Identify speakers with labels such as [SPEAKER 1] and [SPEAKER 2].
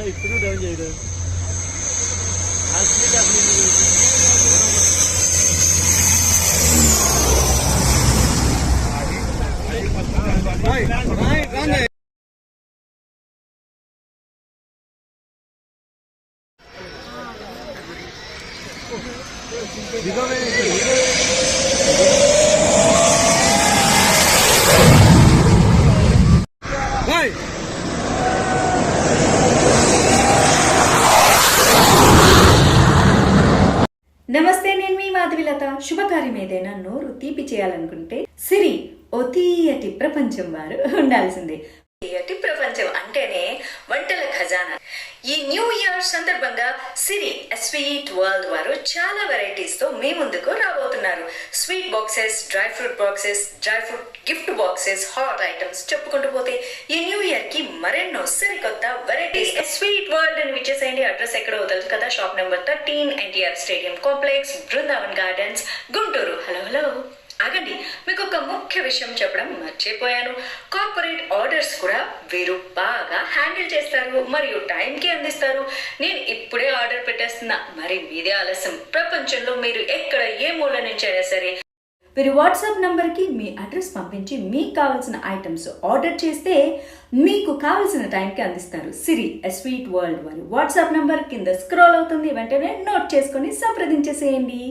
[SPEAKER 1] ఇప్పుడు డౌన్ చేయదు
[SPEAKER 2] నమస్తే, నేను మీ మాధవిలత. శుభకార్యం ఏదైనా నోరు తీపి చేయాలనుకుంటే సిరి ఓ తీయటి ప్రపంచం వారు ఉండాల్సిందే. తీయటి ప్రపంచం అంటేనే వంటల ఖజానా. ఈ న్యూ ఇయర్ సందర్భంగా సిరి స్వీట్ వరల్డ్ వారు చాలా వెరైటీస్ తో మీ ముందుకు రాబోతున్నారు. Sweet boxes, dry fruit boxes, dry fruit gift boxes, hot items చెప్పుకుంటూ పోతే ఈ న్యూ ఇయర్ కి మరెన్నో సరికొత్త వెరైటీస్. స్వీట్ వరల్డ్ అని విచ్చేసేయండి. అడ్రస్ ఎక్కడో తెలుసు కదా, shop number 13, NTR stadium complex, Brindavan gardens, Guntur. Hello ఆగండి, మీకు ఒక ముఖ్య విషయం చెప్పడం మర్చిపోయాను. కార్పొరేట్ ఆర్డర్స్ కూడా వీరు బాగా హ్యాండిల్ చేస్తారు మరియు టైంకి అందిస్తారు. నేను ఇప్పుడే ఆర్డర్ పెట్టేస్తున్నా, మరి మీదే ఆలస్యం. ప్రపంచంలో మీరు ఎక్కడ ఏ మూల నుంచి అయినా సరే వీరు వాట్సాప్ నంబర్కి మీ అడ్రస్ పంపించి మీకు కావాల్సిన ఐటమ్స్ ఆర్డర్ చేస్తే మీకు కావాల్సిన టైంకి అందిస్తారు. సిరి స్వీట్ వరల్డ్ వారి వాట్సాప్ నంబర్ కింద స్క్రోల్ అవుతుంది, వెంటనే నోట్ చేసుకొని సంప్రదించేసేయండి.